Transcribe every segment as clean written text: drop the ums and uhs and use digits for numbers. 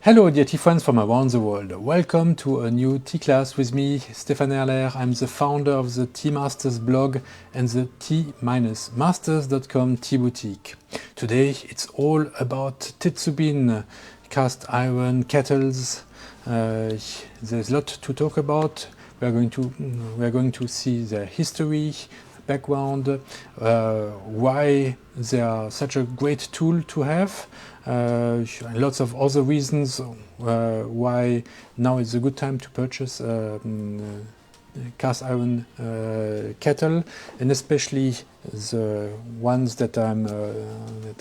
Hello dear tea friends from around the world. Welcome to a new tea class with me, Stéphane Erler. I'm the founder of the Tea Masters blog and the tea-masters.com tea boutique. Today it's all about tetsubin, cast iron kettles. There's a lot to talk about. We're going to see the history, background, why they are such a great tool to have, lots of other reasons why now is a good time to purchase cast iron kettle, and especially the ones that I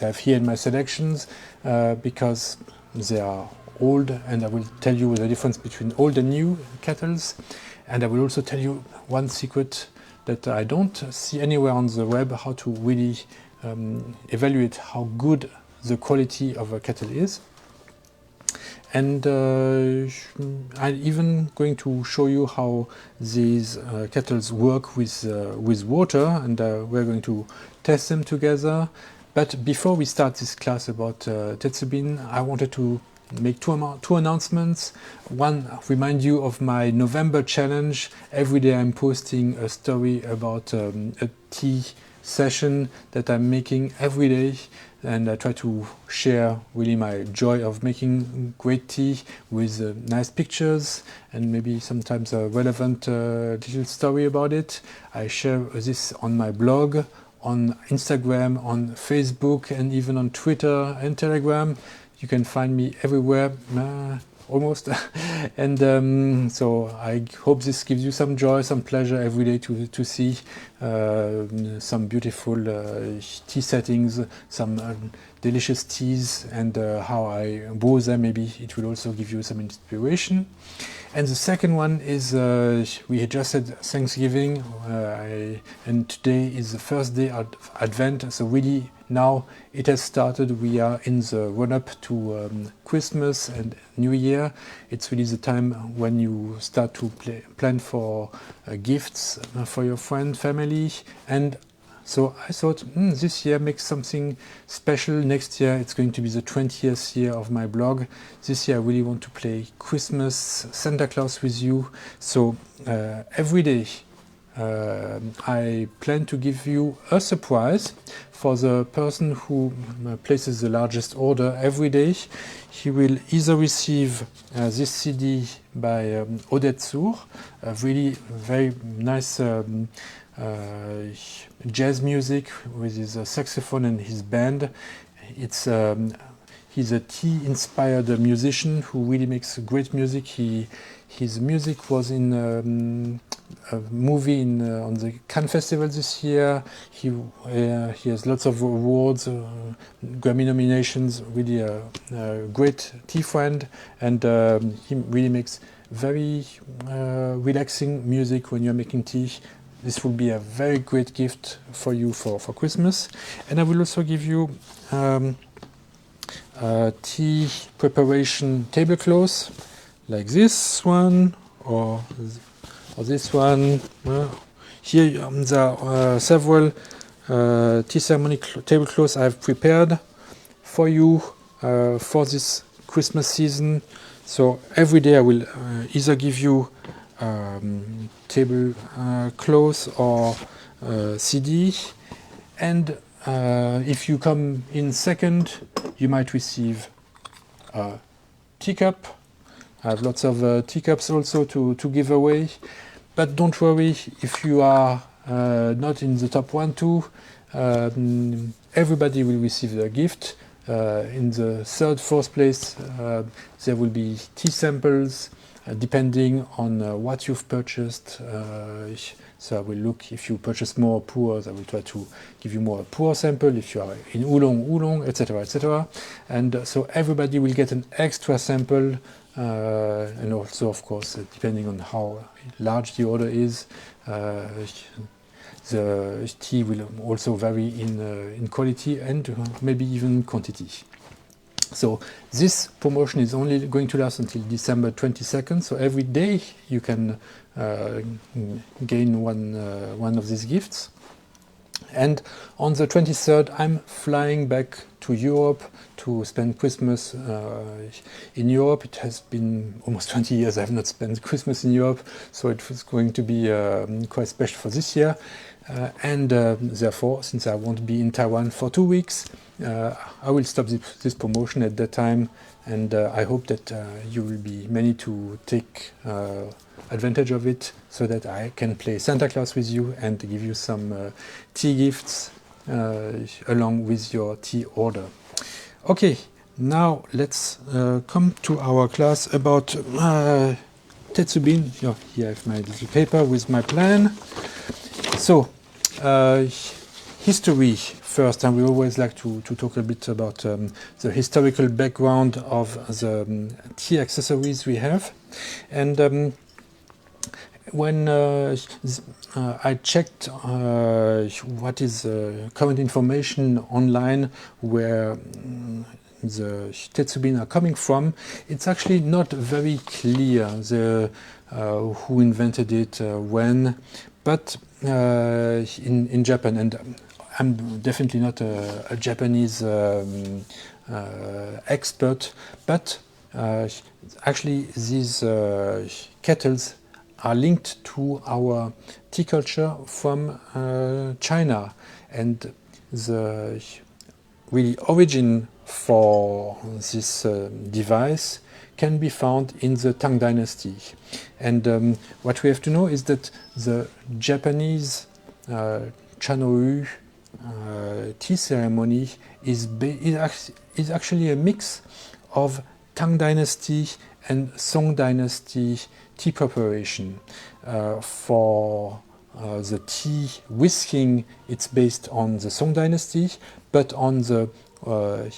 have here in my selections, because they are old, and I will tell you the difference between old and new kettles, and I will also tell you one secret that I don't see anywhere on the web, how to really evaluate how good the quality of a kettle is. And I'm even going to show you how these kettles work with water, and we're going to test them together. But before we start this class about tetsubin, I wanted to make two announcements. One, remind you of my November challenge. Every day I'm posting a story about a tea session that I'm making every day, and I try to share really my joy of making great tea with nice pictures and maybe sometimes a relevant little story about it. I share this on my blog, on Instagram, on Facebook, and even on Twitter and Telegram. You can find me everywhere, almost. And so I hope this gives you some joy, some pleasure every day to see some beautiful tea settings, some delicious teas, and how I brew them. Maybe it will also give you some inspiration. And the second one is, we had just had Thanksgiving, and today is the first day of Advent, so really now it has started. We are in the run-up to Christmas and New Year. It's really the time when you start to plan for gifts for your friend, family, and so I thought this year make something special. Next year it's going to be the 20th year of my blog. This year I really want to play Christmas Santa Claus with you. So every day I plan to give you a surprise for the person who places the largest order every day. He will either receive this CD by Odette Sour, a really very nice jazz music with his saxophone and his band. He's a tea-inspired musician who really makes great music. His music was in a movie on the Cannes Festival this year. He has lots of awards, Grammy nominations. Really a great tea friend, and he really makes very relaxing music when you're making tea. This will be a very great gift for you for Christmas. And I will also give you tea preparation tablecloths, like this one or this one. Here there are several tea ceremony tablecloths I've prepared for you for this Christmas season. So every day I will either give you table cloth or CD, and if you come in second, you might receive a teacup. I have lots of teacups also to give away, but don't worry if you are not in the top 1, 2. Everybody will receive their gift. In the third, 4th place, there will be tea samples, depending on what you've purchased. So I will look, if you purchase more pours, I will try to give you more pour sample. If you are in oolong, etc., etc. And so everybody will get an extra sample, and also, of course, depending on how large the order is, the tea will also vary in quality and maybe even quantity. So this promotion is only going to last until December 22nd. So every day you can gain one of these gifts. And on the 23rd, I'm flying back to Europe to spend Christmas in Europe. It has been almost 20 years I have not spent Christmas in Europe, so it was going to be quite special for this year. And therefore, since I won't be in Taiwan for 2 weeks, I will stop this promotion at that time, and I hope that you will be many to take advantage of it, so that I can play Santa Claus with you and give you some tea gifts along with your tea order. Okay, now let's come to our class about tetsubin. Here I have my little paper with my plan. So, history first, and we always like to talk a bit about the historical background of the tea accessories we have. And when I checked what is current information online where the tetsubin are coming from, it's actually not very clear who invented it, when, but in Japan, and I'm definitely not a Japanese expert, but actually these kettles are linked to our tea culture from China, and the really origin for this device can be found in the Tang Dynasty. And what we have to know is that the Japanese Chanoryu tea ceremony is actually a mix of Tang Dynasty and Song Dynasty tea preparation. For the tea whisking, it's based on the Song Dynasty, but on the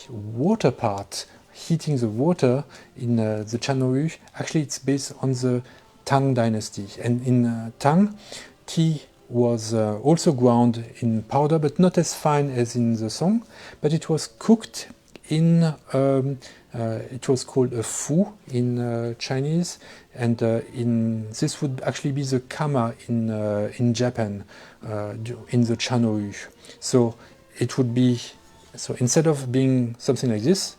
water part, heating the water in the Chanoryu, actually it's based on the Tang Dynasty. And in Tang, tea was also ground in powder, but not as fine as in the Song, but it was cooked in it was called a fu in Chinese, and this would actually be the kama in Japan, in the Chanoryu. So it would be, so instead of being something like this,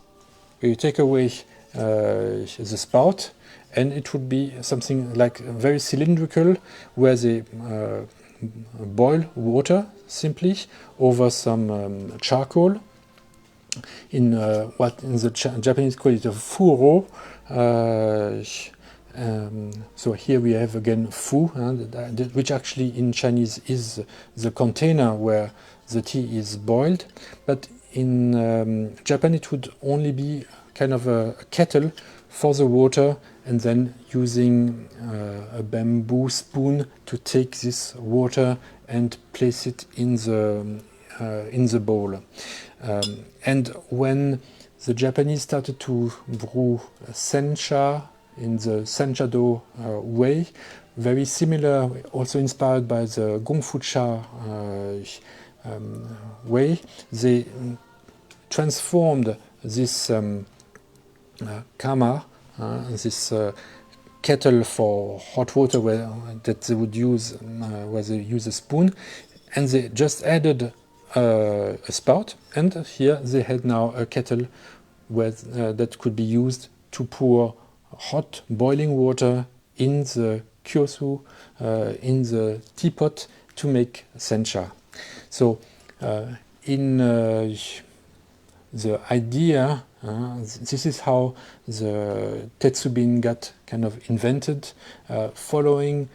you take away the spout, and it would be something like very cylindrical, where they boil water simply over some charcoal. In what in the Japanese call it a furo. So here we have again fu, which actually in Chinese is the container where the tea is boiled, but in Japan it would only be kind of a kettle for the water, and then using a bamboo spoon to take this water and place it in the bowl. And when the Japanese started to brew sencha in the sencha-do way, very similar, also inspired by the gongfu-cha way, they transformed this kama, this kettle for hot water that they would use, where they use a spoon, and they just added a spout, and here they had now a kettle that could be used to pour hot boiling water in the kyosu, in the teapot, to make sencha. So in the idea, this is how the tetsubin got kind of invented, following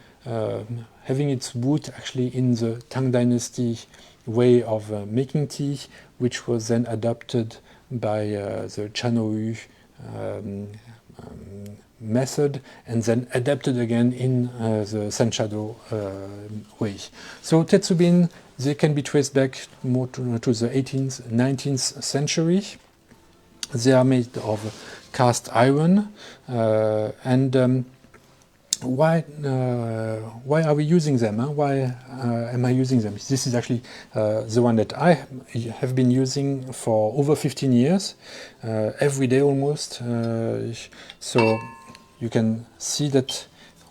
having its root actually in the Tang Dynasty way of making tea, which was then adopted by the Chanoryu method, and then adapted again in the sencha-do way. So tetsubin, they can be traced back more to the 18th, 19th century. They are made of cast iron, and why are we using them? Why am I using them? This is actually the one that I have been using for over 15 years, every day almost. So you can see that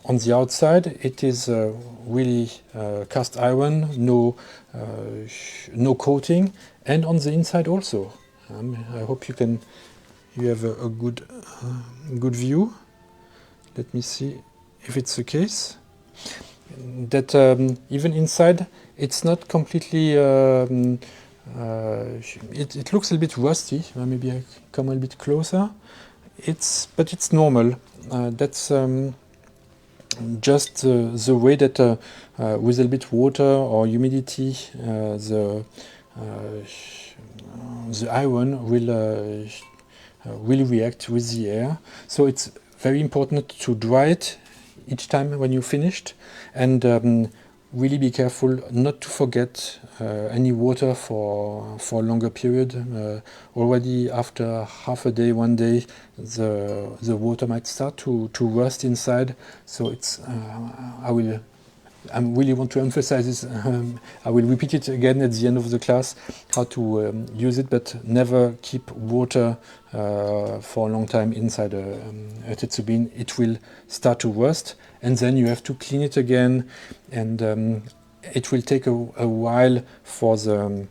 on the outside, it is really cast iron, no coating, and on the inside also. I hope you have a good view. Let me see if it's the case. That even inside, it's not completely. It looks a bit rusty. Maybe I come a bit closer. But it's normal. That's just the way that with a little bit water or humidity, the iron will react with the air. So it's very important to dry it each time when you finished, and really be careful not to forget any water for a longer period. Already after half a day, 1 day, the water might start to rust inside. So it's I really want to emphasize this. I will repeat it again at the end of the class, how to use it, but never keep water for a long time inside a tetsubin. It will start to rust, and then you have to clean it again, and it will take a while for the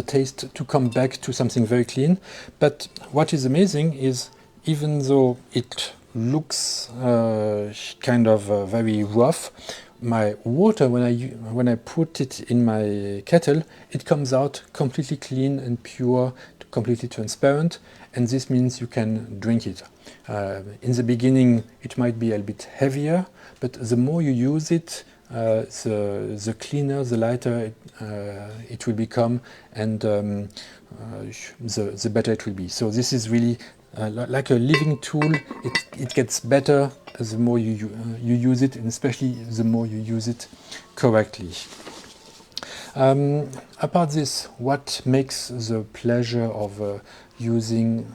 taste to come back to something very clean. But what is amazing is, even though it looks kind of very rough, my water, when I put it in my kettle, it comes out completely clean and pure, completely transparent, and this means you can drink it. In the beginning it might be a bit heavier, but the more you use it, the cleaner, the lighter it will become, and the better it will be. So this is really like a living tool. It gets better the more you use it, and especially the more you use it correctly. Apart this, what makes the pleasure of using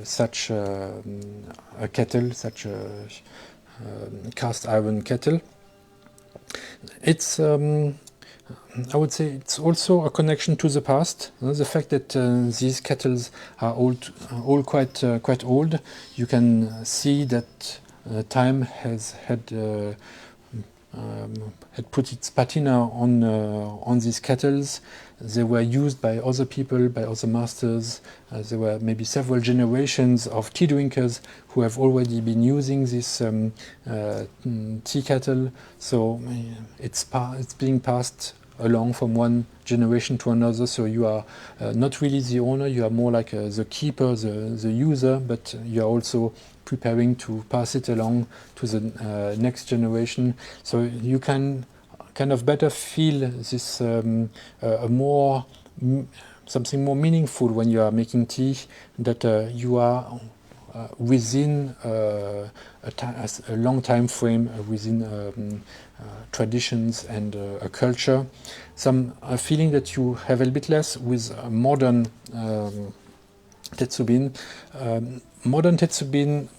such a kettle, such a cast iron kettle? It's I would say it's also a connection to the past. The fact that these kettles are all quite old. You can see that time had put its patina on these kettles. They were used by other people, by other masters. There were maybe several generations of tea drinkers who have already been using this tea kettle. So it's being passed along from one generation to another. So you are not really the owner. You are more like the keeper, the user, but you are also preparing to pass it along to the next generation. So you can kind of better feel this something more meaningful when you are making tea, that you are within a long time frame, within traditions and a culture. Some feeling that you have a little bit less with modern tetsubin. Modern tetsubin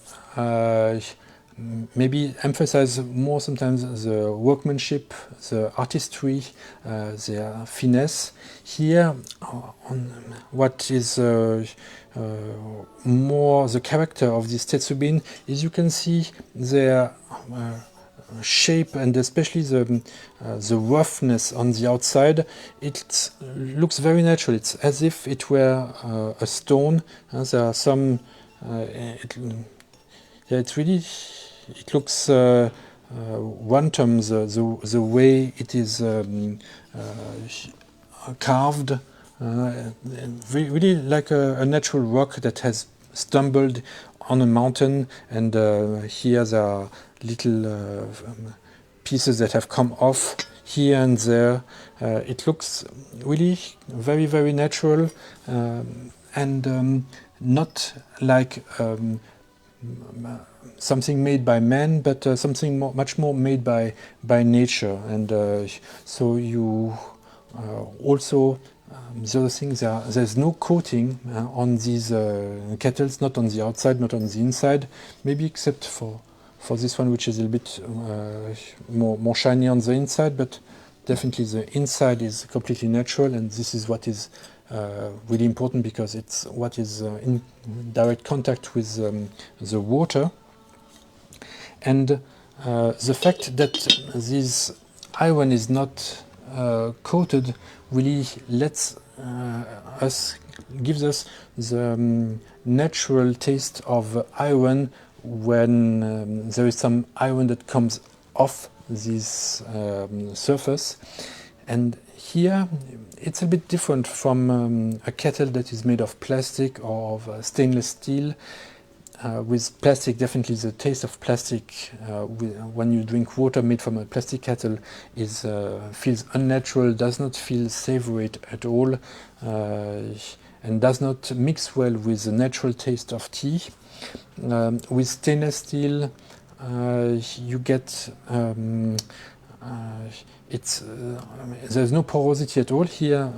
maybe emphasize more sometimes the workmanship, the artistry, their finesse. Here, on what is more the character of this tetsubin is, you can see their shape, and especially the roughness on the outside. It looks very natural. It's as if it were a stone. There are some. It's really. It looks random, the way it is carved, really like a natural rock that has stumbled on a mountain, and here there are little pieces that have come off here and there. It looks really very, very natural, and not like something made by man, but something much more made by nature. And so you also, the other thing, there's no coating on these kettles, not on the outside, not on the inside, maybe except for this one, which is a little bit more shiny on the inside, but definitely the inside is completely natural, and this is what is really important, because it's what is in direct contact with the water. And the fact that this iron is not coated really gives us the natural taste of iron when there is some iron that comes off this surface. And here it's a bit different from a kettle that is made of plastic or of stainless steel. With plastic, definitely the taste of plastic when you drink water made from a plastic kettle feels unnatural, does not feel savory at all, and does not mix well with the natural taste of tea. With stainless steel, you get there's no porosity at all here.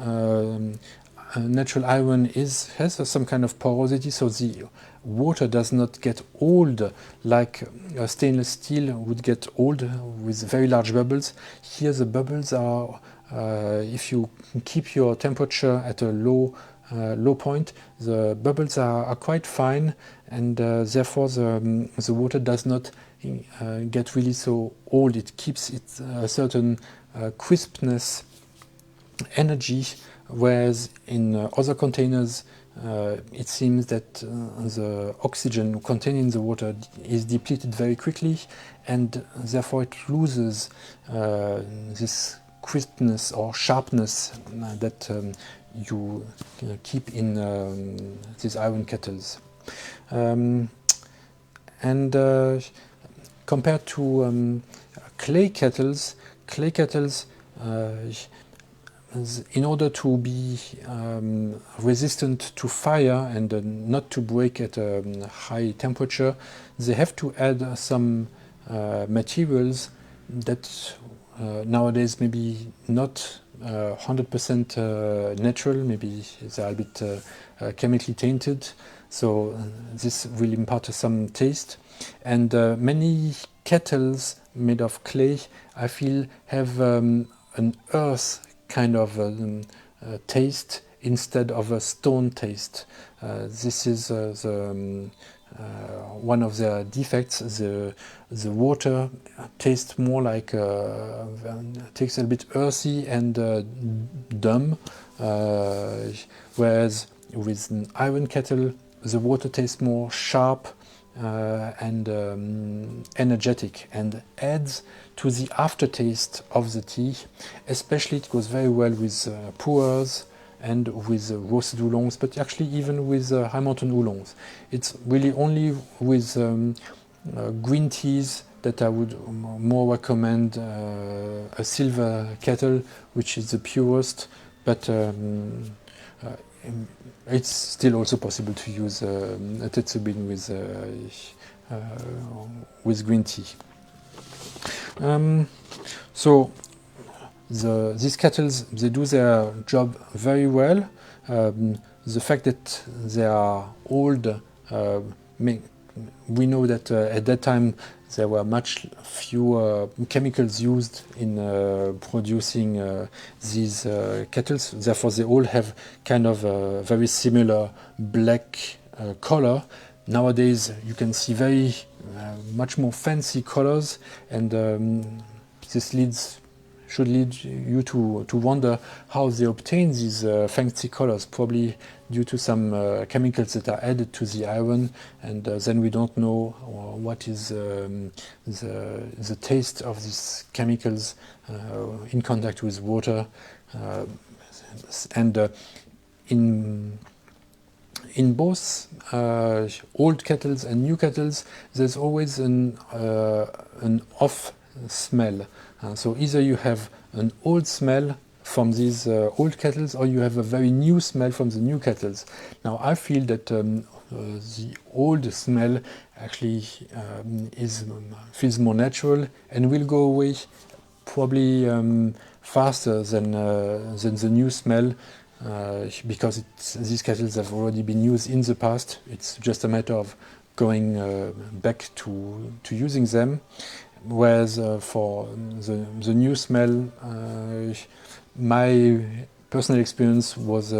Natural iron has some kind of porosity, so the water does not get old like stainless steel would get old with very large bubbles. Here the bubbles are, if you keep your temperature at a low point, the bubbles are quite fine, and therefore the water does not get really so old. It keeps a certain crispness, energy, whereas in other containers it seems that the oxygen contained in the water is depleted very quickly, and therefore it loses this crispness or sharpness that you keep in these iron kettles. Compared to clay kettles, in order to be resistant to fire and not to break at a high temperature, they have to add some materials that nowadays maybe not 100% natural, maybe they are a bit chemically tainted, so this will impart some taste. And many kettles made of clay, I feel, have an earth kind of taste instead of a stone taste. This is one of the defects. The water tastes more like tastes a bit earthy and dumb, whereas with an iron kettle the water tastes more sharp and energetic, and adds to the aftertaste of the tea. Especially it goes very well with pu'ers and with roasted oolongs, but actually even with high mountain oolongs. It's really only with green teas that I would more recommend a silver kettle, which is the purest, but it's still also possible to use a tetsubin with green tea. So these kettles, they do their job very well. The fact that they are old, we know that at that time there were much fewer chemicals used in producing these kettles. Therefore, they all have kind of a very similar black color. Nowadays, you can see very much more fancy colors, and this should lead you to wonder how they obtain these fancy colors, probably due to some chemicals that are added to the iron, and then we don't know what is the taste of these chemicals in contact with water. In both old kettles and new kettles, there's always an off smell. So either you have an old smell from these old kettles, or you have a very new smell from the new kettles. Now I feel that the old smell actually feels more natural and will go away probably faster than the new smell, because these kettles have already been used in the past. It's just a matter of going back to using them. Whereas for the new smell, my personal experience was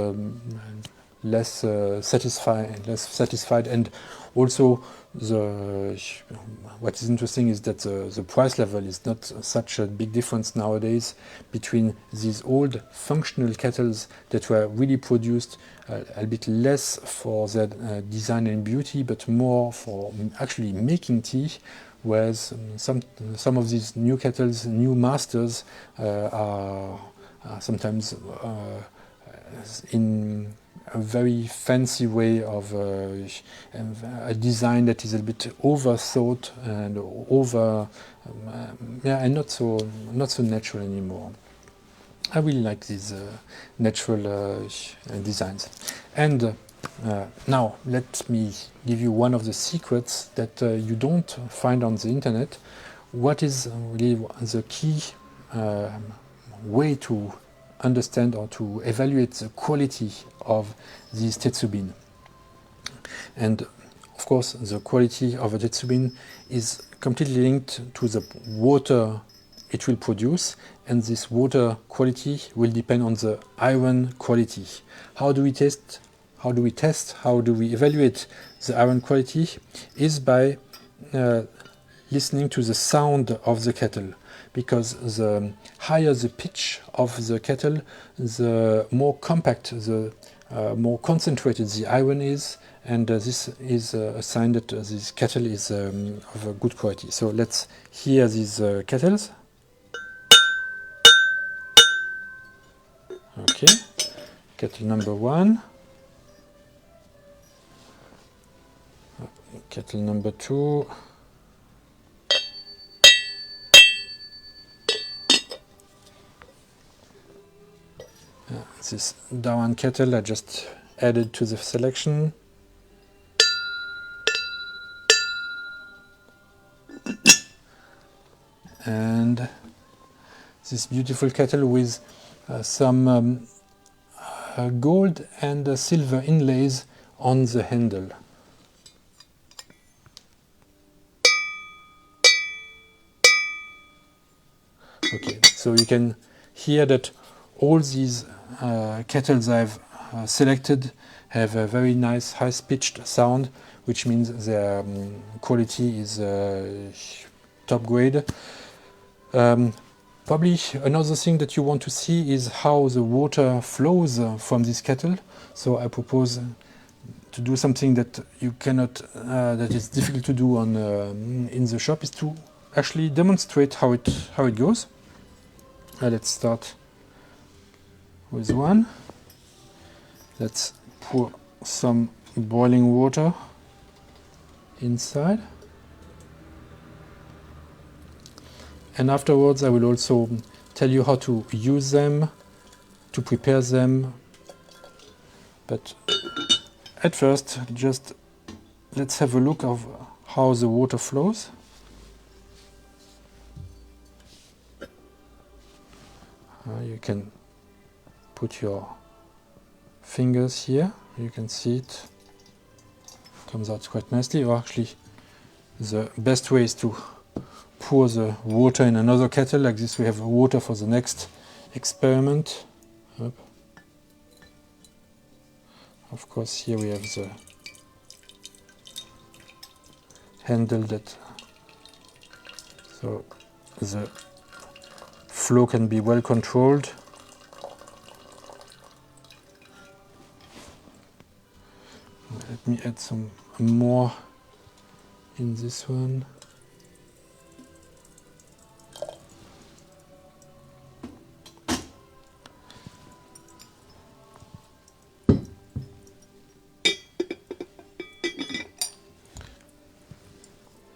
less satisfied, and also what is interesting is that the price level is not such a big difference nowadays between these old functional kettles that were really produced a bit less for their design and beauty, but more for actually making tea, whereas some of these new kettles, new masters, are sometimes in a very fancy way of a design that is a bit overthought and and not so natural anymore. I really like these natural designs. And now let me give you one of the secrets that you don't find on the internet. What is really the key way to understand or to evaluate the quality of these tetsubin? And of course, the quality of a tetsubin is completely linked to the water it will produce, and this water quality will depend on the iron quality. How do we test? How do we evaluate the iron quality? Is by listening to the sound of the kettle, because the higher the pitch of the kettle, the more compact, the more concentrated the iron is, and this is a sign that this kettle is of a good quality. So let's hear these kettles. Okay, kettle number 1, kettle number 2, this Dawan kettle I just added to the selection. And this beautiful kettle with some gold and silver inlays on the handle. Okay, so you can hear that all these kettles I've selected have a very nice high-pitched sound, which means their quality is top grade. Probably another thing that you want to see is how the water flows from this kettle. So I propose to do something that you cannot, that is difficult to do on in the shop, is to actually demonstrate how it goes. Let's start with one. Let's pour some boiling water inside. And afterwards I will also tell you how to use them, to prepare them. But at first, just let's have a look of how the water flows. You can put your fingers here. You can see it comes out quite nicely. Or actually, the best way is to pour the water in another kettle. Like this, we have water for the next experiment. Up. Of course, here we have the handle that, so the flow can be well controlled. Let me add some more in this one.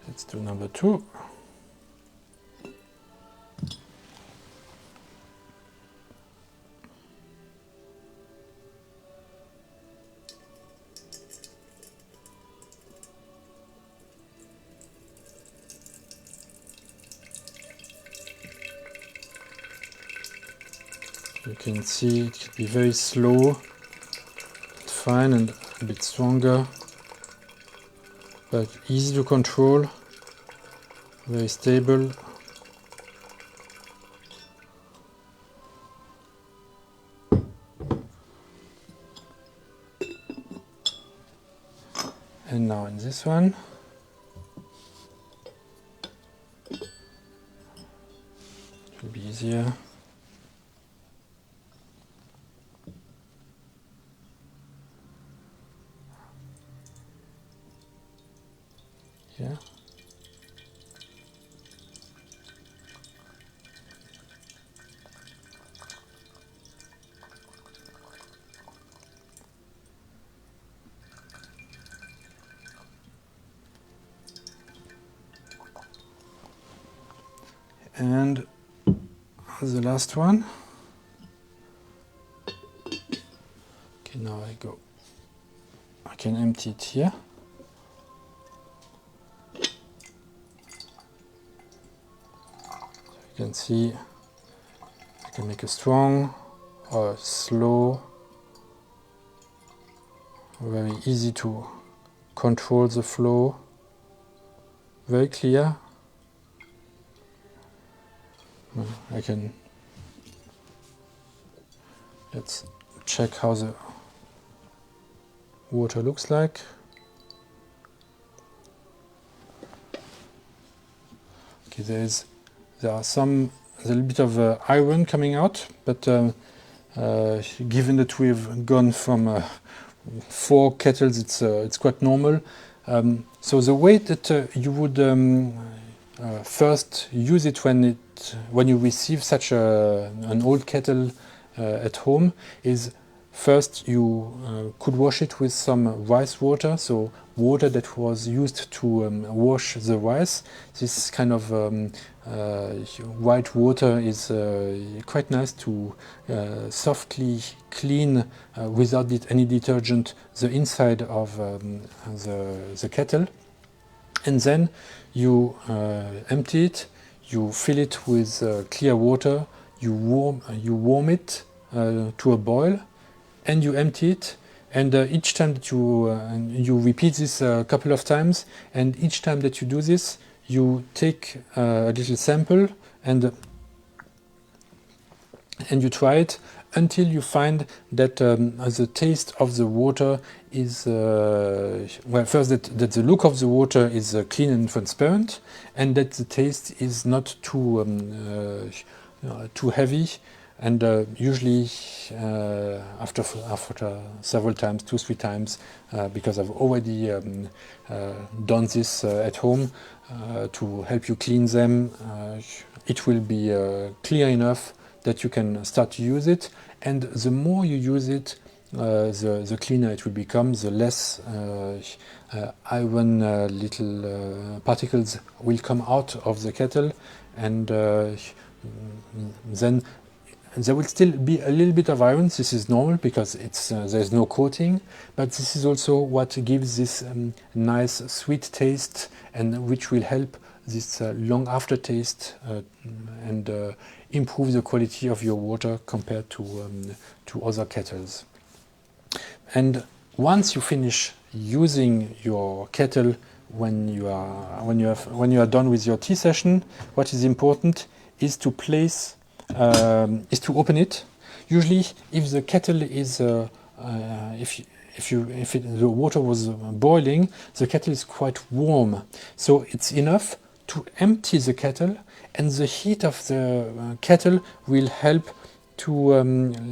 Let's do number 2. You can see it can be very slow, fine, and a bit stronger, but easy to control, very stable. And now in this one, easier. Yeah. And the last one. Okay, now I can empty it here. You can see I can make a strong or slow, very easy to control the flow, very clear. I can, let's check how the water looks like. Okay, there are a little bit of iron coming out, but given that we've gone from 4 kettles, it's quite normal. So the way that you would first use it when you receive such an old kettle at home is first you could wash it with some rice water, so water that was used to wash the rice. This kind of white water is quite nice to softly clean without any detergent the inside of the kettle. And then you empty it, you fill it with clear water, you warm it to a boil, and you empty it. And each time that you repeat this a couple of times, and each time that you do this, you take a little sample and you try it until you find that the taste of the water is first that the look of the water is clean and transparent, and that the taste is not too heavy. And usually after several times, 2-3 times, because I've already done this at home to help you clean them, it will be clear enough that you can start to use it. And the more you use it, the cleaner it will become, the less iron little particles will come out of the kettle, and then there will still be a little bit of iron. This is normal because there's no coating, but this is also what gives this nice sweet taste, and which will help this long aftertaste and improve the quality of your water compared to other kettles. And once you finish using your kettle, when you are done with your tea session, what is important is to open it. Usually, if the kettle is if the water was boiling, the kettle is quite warm, so it's enough to empty the kettle, and the heat of the kettle will help to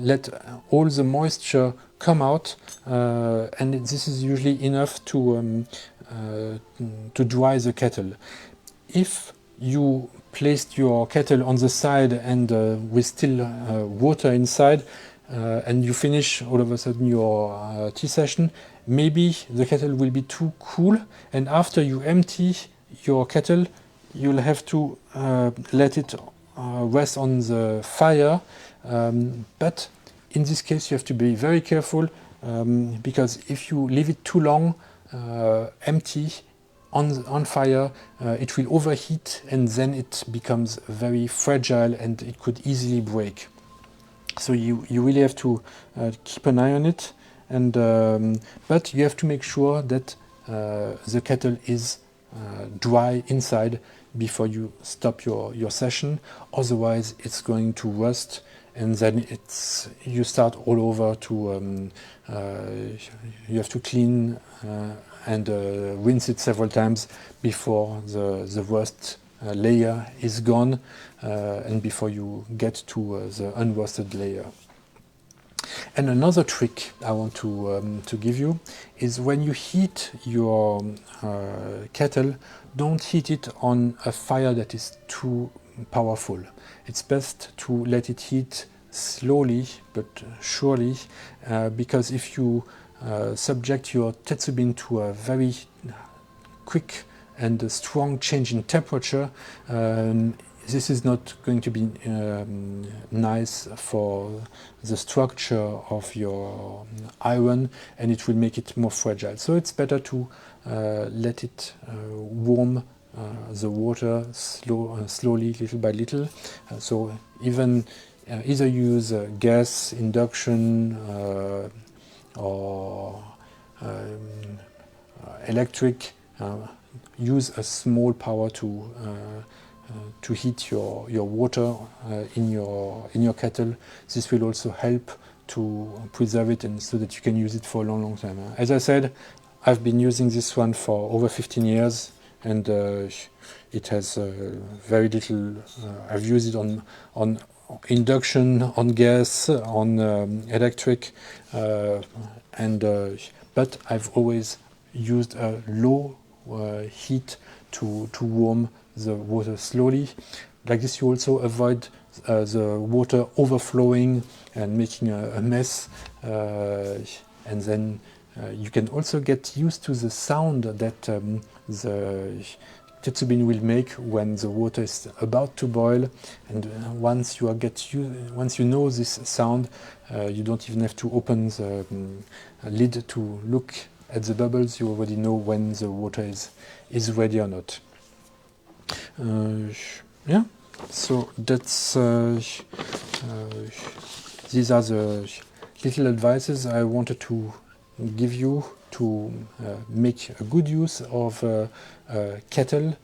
let all the moisture come out, and this is usually enough to dry the kettle. If you placed your kettle on the side and with still water inside, and you finish all of a sudden your tea session, maybe the kettle will be too cool, and after you empty your kettle, you'll have to let it rest on the fire. But in this case, you have to be very careful, because if you leave it too long empty on fire, it will overheat, and then it becomes very fragile and it could easily break. So you really have to keep an eye on it, and but you have to make sure that the kettle is dry inside before you stop your session. Otherwise, it's going to rust, and then you start all over to you have to clean and rinse it several times before the rust layer is gone and before you get to the unroasted layer. And another trick I want to give you is when you heat your kettle, don't heat it on a fire that is too powerful. It's best to let it heat slowly but surely, because if you subject your tetsubin to a very quick and a strong change in temperature, this is not going to be nice for the structure of your iron, and it will make it more fragile. So it's better to let it warm the water slowly, little by little. So even either use gas, induction, or electric. Use a small power to heat your water in your kettle. This will also help to preserve it, and so that you can use it for a long time. As I said, I've been using this one for over 15 years, and it has very little. I've used it on induction, on gas, on electric, but I've always used a low heat to warm the water slowly. Like this you also avoid the water overflowing and making a mess, and then you can also get used to the sound that the tetsubin will make when the water is about to boil. And once you know this sound, you don't even have to open the lid to look at the bubbles. You already know when the water is ready or not. Yeah, so that's these are the little advices I wanted to give you to make a good use of a kettle.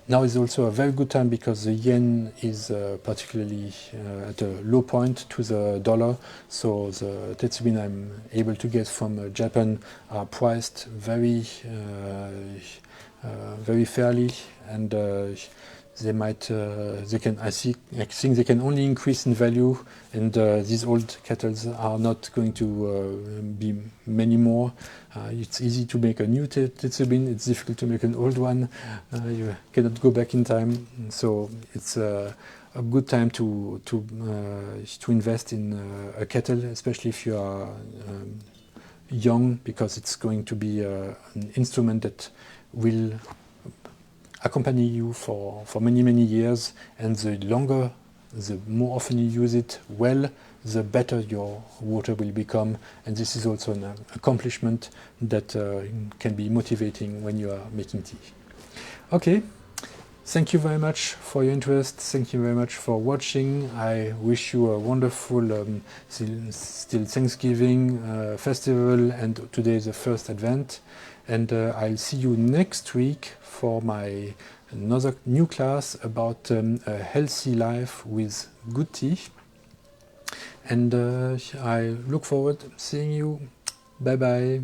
Now is also a very good time because the yen is particularly at a low point to the dollar, so the tetsubin I'm able to get from Japan are priced very fairly, and I think they can only increase in value, and these old kettles are not going to be many more. It's easy to make a new tetsubin, it's difficult to make an old one. You cannot go back in time, so it's a good time to invest in a kettle, especially if you are young, because it's going to be an instrument that will accompany you for many years, and the more often you use it well, the better your water will become, and this is also an accomplishment that can be motivating when you are making tea. Okay, thank you very much for your interest, thank you very much for watching. I wish you a wonderful still Thanksgiving festival, and today is the first Advent, and I'll see you next week for another new class about a healthy life with good tea. And I look forward to seeing you. Bye bye.